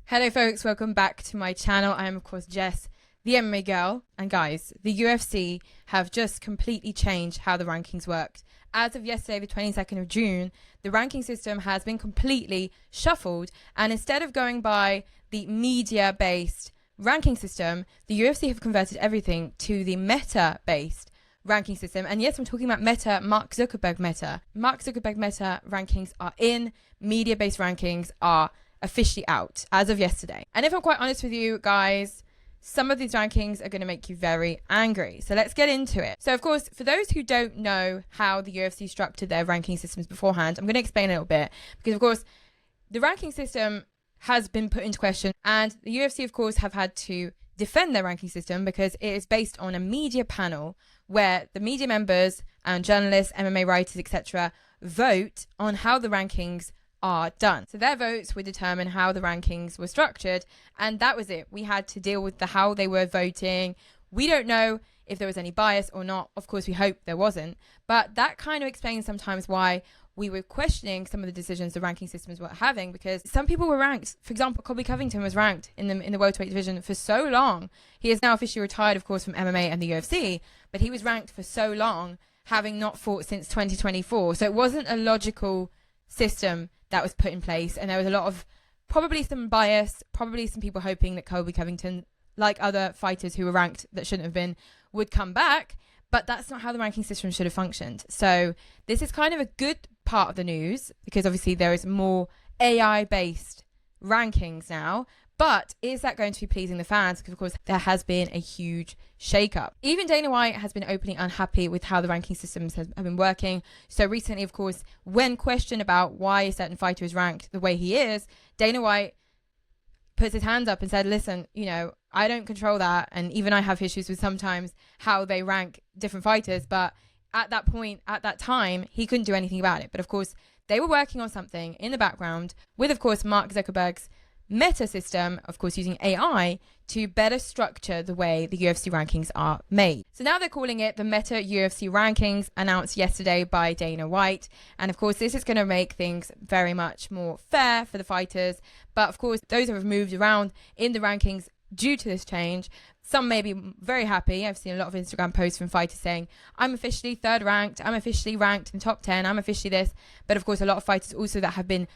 Hello folks, welcome back to my channel. I am of course Jess, the MMA Girl. And guys, the UFC have just completely changed how the rankings worked. As of yesterday, the 22nd of June, the ranking system has been completely shuffled, and instead of going by the media-based ranking system, the UFC have converted everything to the Meta-based ranking system. And yes, I'm talking about Meta, Mark Zuckerberg Meta. Mark Zuckerberg Meta rankings are in, media-based rankings are officially out as of yesterday. And if I'm quite honest with you guys, some of these rankings are going to make you very angry. So let's get into it. So of course, for those who don't know how the UFC structured their ranking systems beforehand, I'm going to explain a little bit, because of course, the ranking system has been put into question, and the UFC of course have had to defend their ranking system because it is based on a media panel where the media members and journalists, MMA writers, etc. vote on how the rankings are done. So their votes would determine how the rankings were structured, and that was it. We had to deal with how they were voting. We don't know if there was any bias or not. Of course, we hope there wasn't, but that kind of explains sometimes why we were questioning some of the decisions the ranking systems were having, because some people were ranked. For example, Colby Covington was ranked in the welterweight division for so long. He is now officially retired, of course, from MMA and the UFC, but he was ranked for so long, having not fought since 2024. So it wasn't a logical system that was put in place, and there was a lot of probably some bias, probably some people hoping that Colby Covington, like other fighters who were ranked that shouldn't have been, would come back, but that's not how the ranking system should have functioned. So this is kind of a good part of the news, because obviously there is more AI-based rankings now, but is that going to be pleasing the fans? Because of course there has been a huge shake-up. Even Dana White has been openly unhappy with how the ranking systems have been working. So recently, of course, when questioned about why a certain fighter is ranked the way he is, Dana White puts his hands up and said, listen, you know, I don't control that, and even I have issues with sometimes how they rank different fighters, but at that point, at that time, he couldn't do anything about it. But of course, they were working on something in the background with, of course, Mark Zuckerberg's Meta system, of course, using AI to better structure the way the UFC rankings are made. So now they're calling it the Meta UFC Rankings, announced yesterday by Dana White. And of course, this is going to make things very much more fair for the fighters. But of course, those who have moved around in the rankings due to this change, some may be very happy. I've seen a lot of Instagram posts from fighters saying, I'm officially third ranked, I'm officially ranked in top 10, I'm officially this. But of course, a lot of fighters also that have been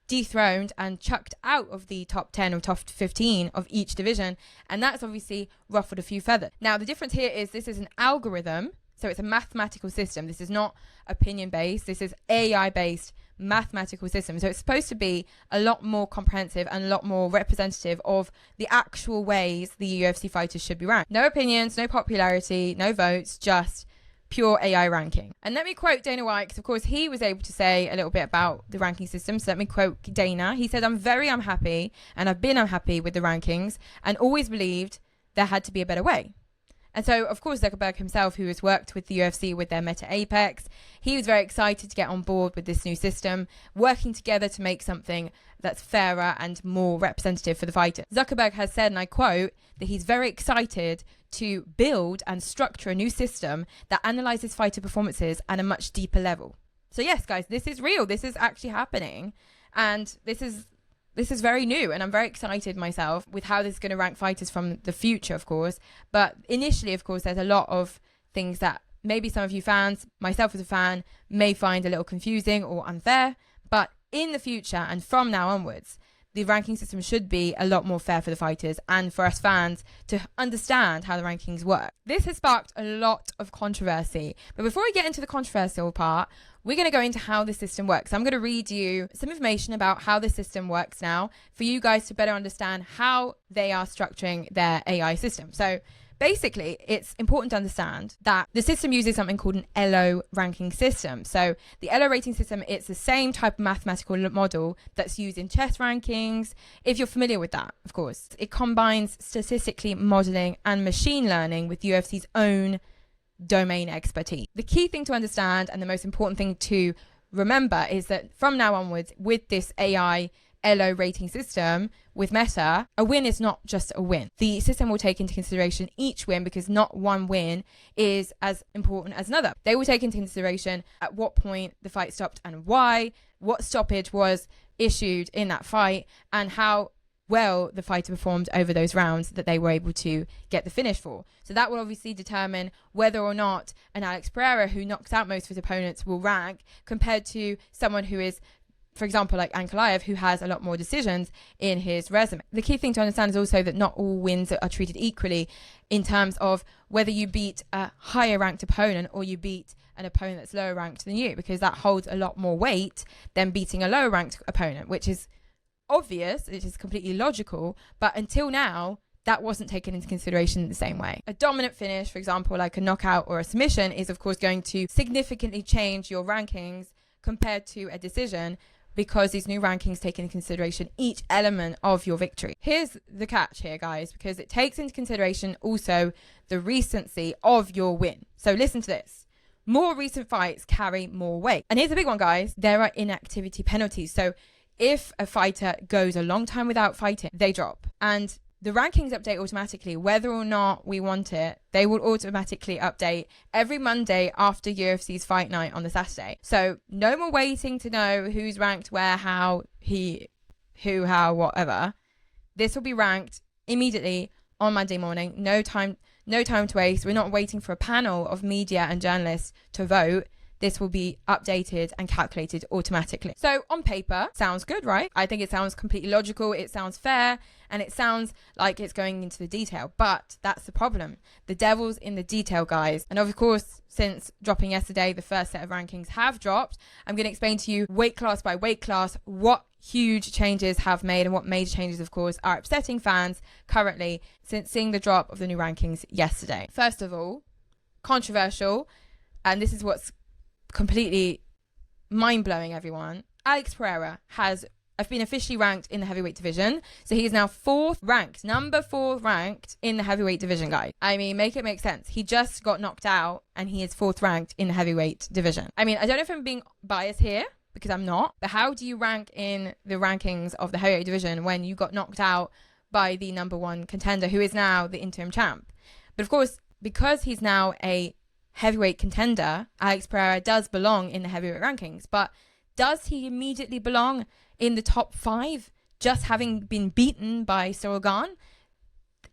dethroned and chucked out of the top 10 or top 15 of each division, and that's obviously ruffled a few feathers. Now the difference here is this is an algorithm, so it's a mathematical system. This is not opinion based, this is AI based mathematical system, so it's supposed to be a lot more comprehensive and a lot more representative of the actual ways the UFC fighters should be ranked. No opinions, no popularity, no votes, just pure AI ranking. And let me quote Dana White, because of course he was able to say a little bit about the ranking system. So let me quote Dana. He said, I'm very unhappy, and I've been unhappy with the rankings and always believed there had to be a better way. And so, of course, Zuckerberg himself, who has worked with the UFC with their Meta Apex, he was very excited to get on board with this new system, working together to make something that's fairer and more representative for the fighter. Zuckerberg has said, and I quote, that he's very excited to build and structure a new system that analyzes fighter performances at a much deeper level. So yes, guys, this is real. This is actually happening. And this is very new, and I'm very excited myself with how this is going to rank fighters from the future, of course. But initially, of course, there's a lot of things that maybe some of you fans, myself as a fan, may find a little confusing or unfair. But in the future and from now onwards, the ranking system should be a lot more fair for the fighters and for us fans to understand how the rankings work. This has sparked a lot of controversy. But before we get into the controversial part, we're going to go into how the system works. I'm going to read you some information about how the system works now for you guys to better understand how they are structuring their AI system. So basically, it's important to understand that the system uses something called an Elo ranking system. So the Elo rating system, it's the same type of mathematical model that's used in chess rankings, if you're familiar with that, of course. It combines statistically modeling and machine learning with UFC's own domain expertise. The key thing to understand and the most important thing to remember is that from now onwards, with this AI Elo rating system with Meta, a win is not just a win. The system will take into consideration each win because not one win is as important as another. They will take into consideration at what point the fight stopped and why, what stoppage was issued in that fight, and how well the fighter performed over those rounds that they were able to get the finish for. So that will obviously determine whether or not an Alex Pereira, who knocks out most of his opponents, will rank compared to someone who is, for example, like Ankalaev, who has a lot more decisions in his resume. The key thing to understand is also that not all wins are treated equally in terms of whether you beat a higher ranked opponent or you beat an opponent that's lower ranked than you, because that holds a lot more weight than beating a lower ranked opponent, which is obvious, it is completely logical, but until now, that wasn't taken into consideration in the same way. A dominant finish, for example, like a knockout or a submission, is of course going to significantly change your rankings compared to a decision, because these new rankings take into consideration each element of your victory. Here's the catch here, guys, because it takes into consideration also the recency of your win. So listen to this. More recent fights carry more weight. And here's the big one, guys. There are inactivity penalties. So if a fighter goes a long time without fighting, they drop. And the rankings update automatically, whether or not we want it. They will automatically update every Monday after UFC's fight night on the Saturday. So no more waiting to know who's ranked where, how, how, whatever. This will be ranked immediately on Monday morning. No time to waste. We're not waiting for a panel of media and journalists to vote. This will be updated and calculated automatically. So on paper, sounds good, right? I think it sounds completely logical. It sounds fair, and it sounds like it's going into the detail. But that's the problem. The devil's in the detail, guys. And of course, since dropping yesterday, the first set of rankings have dropped. I'm going to explain to you weight class by weight class what huge changes have made and what major changes, of course, are upsetting fans currently since seeing the drop of the new rankings yesterday. First of all, controversial, and this is what's completely mind-blowing, everyone. Alex Pereira has been officially ranked in the heavyweight division. So he is now number 4 ranked in the heavyweight division, guys. I mean, make it make sense. He just got knocked out and he is 4th ranked in the heavyweight division. I mean, I don't know if I'm being biased here, because I'm not, but how do you rank in the rankings of the heavyweight division when you got knocked out by the number 1 contender, who is now the interim champ? But of course, because he's now a heavyweight contender, Alex Pereira does belong in the heavyweight rankings. But does he immediately belong in the top 5 just having been beaten by Cyril Gane?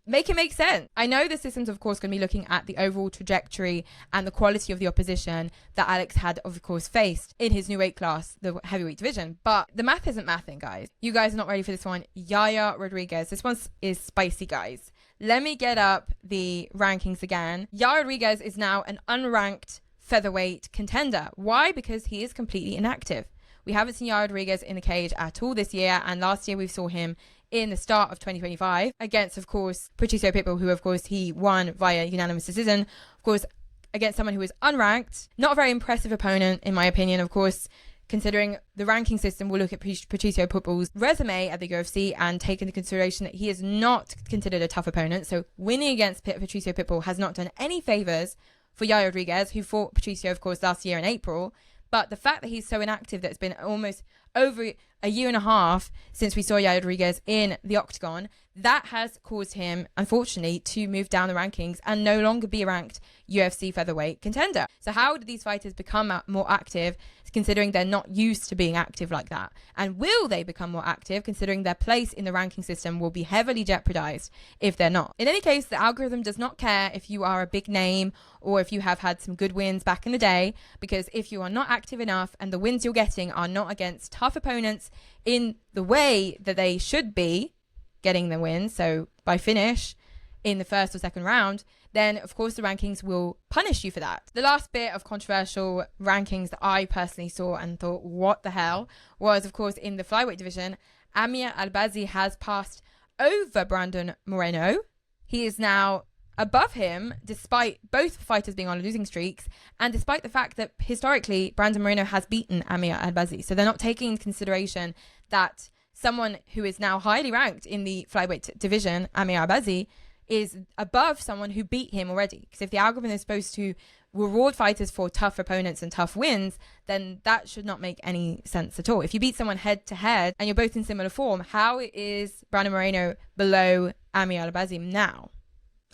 Make it make sense. I know the system's of course going to be looking at the overall trajectory and the quality of the opposition that Alex had of course faced in his new weight class, the heavyweight division, but the math isn't mathing, guys. You guys are not ready for this one. Yair Rodriguez. This one is spicy, guys. Let me get up the rankings again. Yair Rodriguez is now an unranked featherweight contender. Why? Because he is completely inactive. We haven't seen Yair Rodriguez in the cage at all this year, and last year we saw him in the start of 2025 against, of course, Patricio Pitbull, who, of course, he won via unanimous decision. Of course, against someone who was unranked. Not a very impressive opponent, in my opinion, of course, considering the ranking system will look at Patricio Pitbull's resume at the UFC and take into consideration that he is not considered a tough opponent. So winning against Patricio Pitbull has not done any favors for Yair Rodriguez, who fought Patricio, of course, last year in April. But the fact that he's so inactive, that it's been almost over a year and a half since we saw Yair Rodriguez in the octagon, that has caused him, unfortunately, to move down the rankings and no longer be a ranked UFC featherweight contender. So how did these fighters become more active, considering they're not used to being active like that? And will they become more active, considering their place in the ranking system will be heavily jeopardized if they're not? In any case, the algorithm does not care if you are a big name or if you have had some good wins back in the day, because if you are not active enough and the wins you're getting are not against tough opponents in the way that they should be getting the win, so by finish in the first or second round, then of course the rankings will punish you for that. The last bit of controversial rankings that I personally saw and thought, what the hell, was of course in the flyweight division. Amir Albazi has passed over Brandon Moreno. He is now above him, despite both fighters being on losing streaks, and despite the fact that historically Brandon Moreno has beaten Amir Albazi. So they're not taking into consideration that someone who is now highly ranked in the flyweight division, Amir Albazi, is above someone who beat him already. Because if the algorithm is supposed to reward fighters for tough opponents and tough wins, then that should not make any sense at all. If you beat someone head to head and you're both in similar form, how is Brandon Moreno below Amir Al-Bazim now?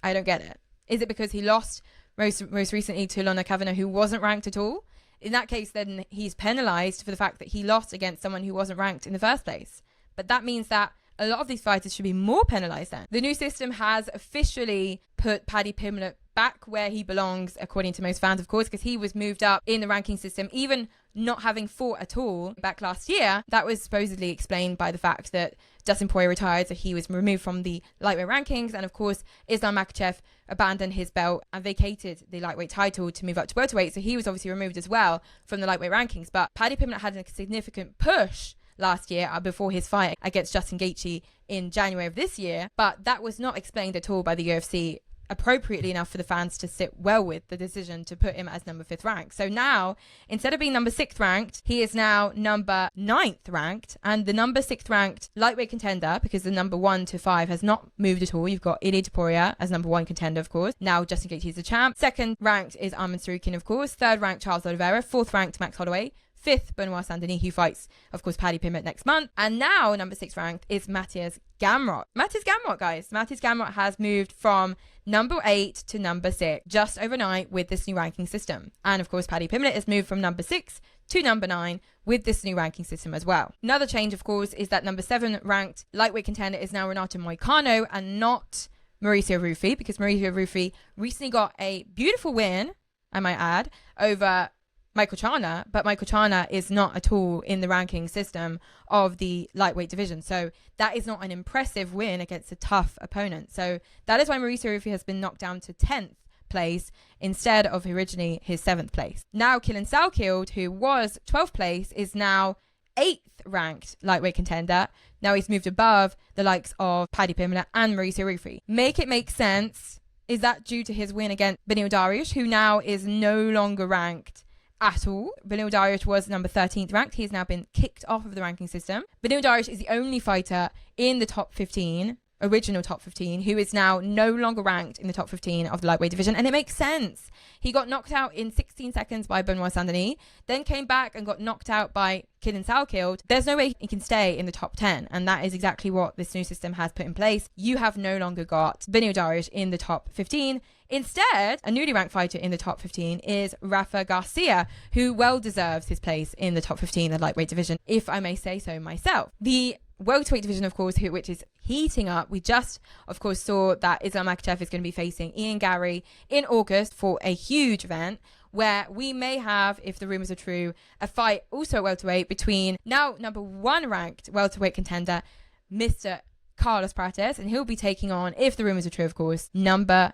I don't get it. Is it because he lost most recently to Lona Kavanagh, who wasn't ranked at all? In that case, then he's penalized for the fact that he lost against someone who wasn't ranked in the first place. But that means that a lot of these fighters should be more penalized then. The new system has officially put Paddy Pimblett back where he belongs, according to most fans, of course, because he was moved up in the ranking system, even not having fought at all back last year. That was supposedly explained by the fact that Dustin Poirier retired, so he was removed from the lightweight rankings. And of course, Islam Makhachev abandoned his belt and vacated the lightweight title to move up to welterweight. So he was obviously removed as well from the lightweight rankings. But Paddy Pimblett had a significant push last year before his fight against Justin Gaethje in January of this year. But that was not explained at all by the UFC, appropriately enough for the fans to sit well with the decision to put him as number 5th ranked. So now, instead of being number 6th ranked, he is now number 9th ranked, and the number 6th ranked lightweight contender, because the number 1 to 5 has not moved at all. You've got Ilia Topuria as number 1 contender, of course. Now Justin Gaethje is the champ. 2nd ranked is Arman Tsarukyan, of course. 3rd ranked Charles Oliveira. 4th ranked Max Holloway. 5th, Benoit Saint-Denis, who fights, of course, Paddy Pimblett next month. And now, number 6th ranked is Matthias Gamrot. Matthias Gamrot, guys. Matthias Gamrot has moved from number 8 to number 6 just overnight with this new ranking system. And, of course, Paddy Pimblett has moved from number 6 to number 9 with this new ranking system as well. Another change, of course, is that number 7 ranked lightweight contender is now Renato Moicano and not Mauricio Ruffi, because Mauricio Ruffi recently got a beautiful win, I might add, over Michael Chana, but Michael Chana is not at all in the ranking system of the lightweight division. So that is not an impressive win against a tough opponent. So that is why Mauricio Ruffi has been knocked down to 10th place instead of originally his 7th place. Now Killen Salkild, who was 12th place, is now 8th ranked lightweight contender. Now he's moved above the likes of Paddy Pimblett and Mauricio Ruffi. Make it make sense. Is that due to his win against Beneil Dariush, who now is no longer ranked at all? Beneil Dariush was number 13th ranked. He has now been kicked off of the ranking system. Beneil Dariush is the only fighter in the top 15, original top 15, who is now no longer ranked in the top 15 of the lightweight division. And it makes sense. He got knocked out in 16 seconds by Benoit Saint-Denis, then came back and got knocked out by Killen Salkild. There's no way he can stay in the top 10. And that is exactly what this new system has put in place. You have no longer got Beneil Dariush in the top 15. Instead, a newly ranked fighter in the top 15 is Rafa Garcia, who well deserves his place in the top 15 of the lightweight division, if I may say so myself. The welterweight division, of course, which is heating up. We just, of course, saw that Islam Makhachev is going to be facing Ian Gary in August for a huge event where we may have, if the rumors are true, a fight also welterweight between now number 1 ranked welterweight contender, Mr. Carlos Prates, and he'll be taking on, if the rumors are true, of course, number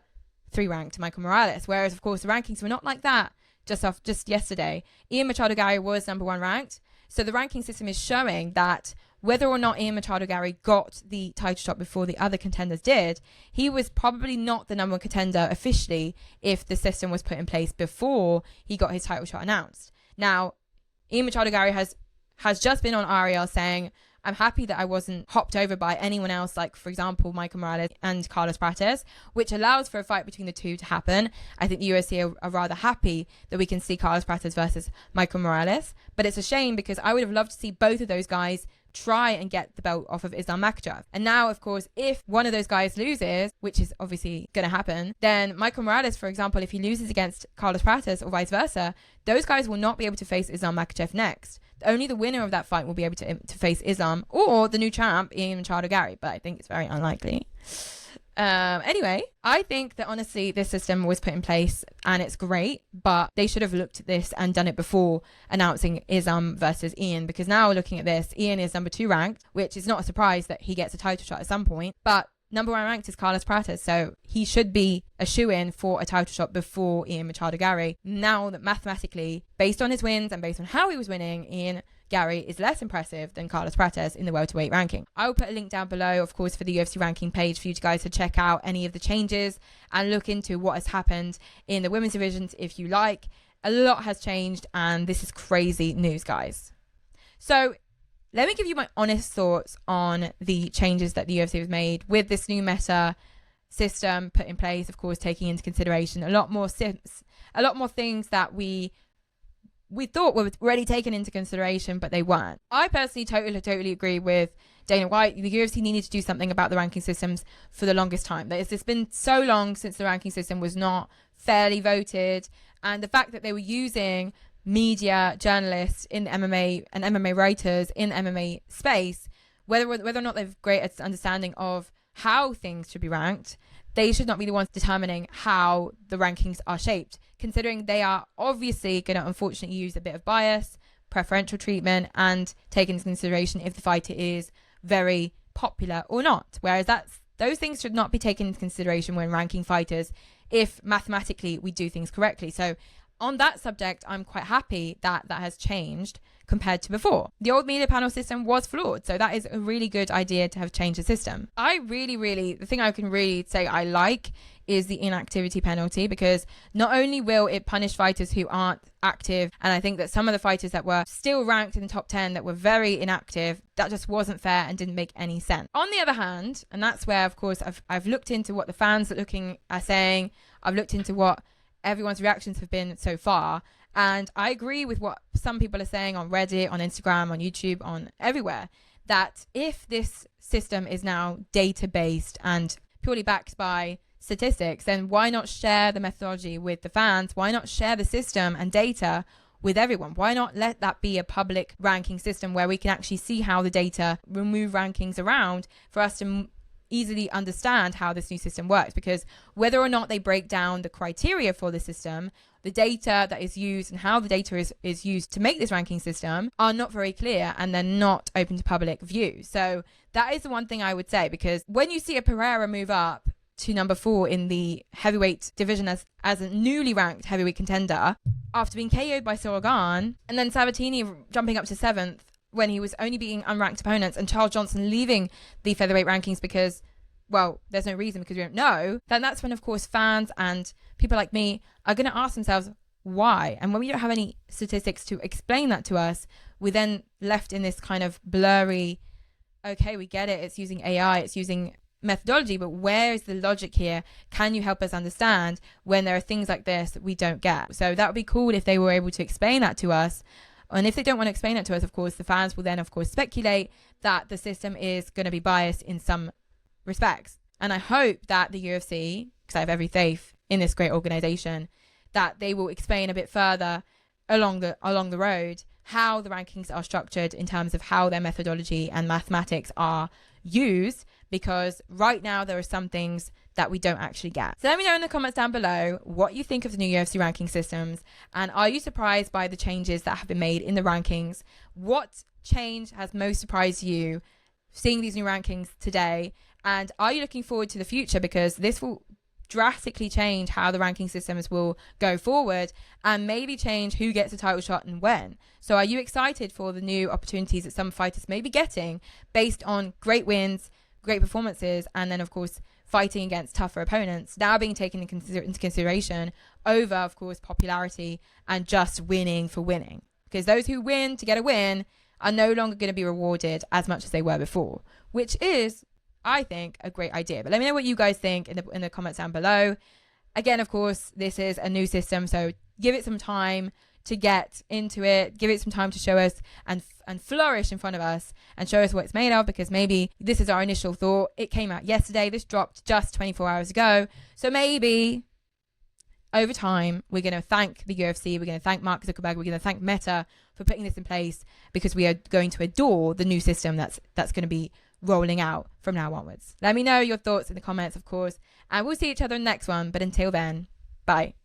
3 ranked Michael Morales. Whereas, of course, the rankings were not like that just yesterday. Ian Machado Gary was number 1 ranked. So the ranking system is showing that whether or not Ian Machado Gary got the title shot before the other contenders did, he was probably not the number 1 contender officially if the system was put in place before he got his title shot announced. Now, Ian Machado Gary has just been on Ariel saying, I'm happy that I wasn't hopped over by anyone else, like, for example, Michael Morales and Carlos Prates, which allows for a fight between the two to happen. I think the UFC are rather happy that we can see Carlos Prates versus Michael Morales. But it's a shame because I would have loved to see both of those guys try and get the belt off of Islam Makhachev. And now, of course, if one of those guys loses, which is obviously going to happen, then Michael Morales, for example, if he loses against Carlos Prates or vice versa, those guys will not be able to face Islam Makhachev next. Only the winner of that fight will be able to face Islam or the new champ, Ian Machado Gary, but I think it's very unlikely. Anyway, I think that honestly this system was put in place and it's great, but they should have looked at this and done it before announcing Islam versus Ian, because now looking at this, Ian is number 2 ranked, which is not a surprise that he gets a title shot at some point, but number 1 ranked is Carlos Prates, so he should be a shoo-in for a title shot before Ian Machado Gary. Now that mathematically, based on his wins and based on how he was winning, Ian Gary is less impressive than Carlos Prates in the welterweight ranking. I will put a link down below, of course, for the UFC ranking page for you guys to check out any of the changes and look into what has happened in the women's divisions if you like. A lot has changed and this is crazy news, guys. So let me give you my honest thoughts on the changes that the UFC has made with this new meta system put in place, of course, taking into consideration a lot more things that we thought were already taken into consideration, but they weren't. I personally totally agree with Dana White. The UFC needed to do something about the ranking systems for the longest time. It's been so long since the ranking system was not fairly voted, and the fact that they were using media journalists in MMA and MMA writers in the MMA space, whether or not they've great understanding of how things should be ranked, they should not be the ones determining how the rankings are shaped, considering they are obviously going to unfortunately use a bit of bias, preferential treatment, and take into consideration if the fighter is very popular or not. Whereas those things should not be taken into consideration when ranking fighters if mathematically we do things correctly. So on that subject, I'm quite happy that has changed compared to before. The old media panel system was flawed, so that is a really good idea to have changed the system. The thing I can really say I like is the inactivity penalty, because not only will it punish fighters who aren't active, and I think that some of the fighters that were still ranked in the top 10 that were very inactive, that just wasn't fair and didn't make any sense. On the other hand, and that's where, of course, I've looked into what the fans are saying, I've looked into what everyone's reactions have been so far, and I agree with what some people are saying on Reddit, on Instagram, on YouTube, on everywhere, that if this system is now data-based and purely backed by statistics, then why not share the methodology with the fans? Why not share the system and data with everyone? Why not let that be a public ranking system where we can actually see how the data remove rankings around for us to easily understand how this new system works? Because whether or not they break down the criteria for the system, the data that is used and how the data is used to make this ranking system are not very clear, and they're not open to public view. So that is the one thing I would say, because when you see a Pereira move up to number 4 in the heavyweight division as a newly ranked heavyweight contender after being KO'd by Sorogan, and then Sabatini jumping up to 7th when he was only beating unranked opponents, and Charles Johnson leaving the featherweight rankings because, well, there's no reason, because we don't know, then that's when, of course, fans and people like me are going to ask themselves why. And when we don't have any statistics to explain that to us, we're then left in this kind of blurry, okay, we get it, it's using AI, it's using methodology, but where is the logic here? Can you help us understand when there are things like this that we don't get? So that would be cool if they were able to explain that to us. And if they don't want to explain it to us, of course, the fans will then, of course, speculate that the system is going to be biased in some respects. And I hope that the UFC, because I have every faith in this great organization, that they will explain a bit further along the road how the rankings are structured in terms of how their methodology and mathematics are used, because right now there are some things that we don't actually get. So let me know in the comments down below what you think of the new UFC ranking systems, and are you surprised by the changes that have been made in the rankings? What change has most surprised you seeing these new rankings today? And are you looking forward to the future? Because this will drastically change how the ranking systems will go forward, and maybe change who gets a title shot and when. So are you excited for the new opportunities that some fighters may be getting based on great wins, great performances, and then, of course, fighting against tougher opponents now being taken into consideration over, of course, popularity and just winning for winning? Because those who win to get a win are no longer going to be rewarded as much as they were before, which is, I think, a great idea. But let me know what you guys think in the comments down below. Again, of course, this is a new system, so give it some time to get into it. Give it some time to show us and flourish in front of us and show us what it's made of, because maybe this is our initial thought. It came out yesterday. This dropped just 24 hours ago. So maybe over time, we're going to thank the UFC. We're going to thank Mark Zuckerberg. We're going to thank Meta for putting this in place, because we are going to adore the new system that's going to be rolling out from now onwards. Let me know your thoughts in the comments, of course, and we'll see each other in the next one. But until then, bye.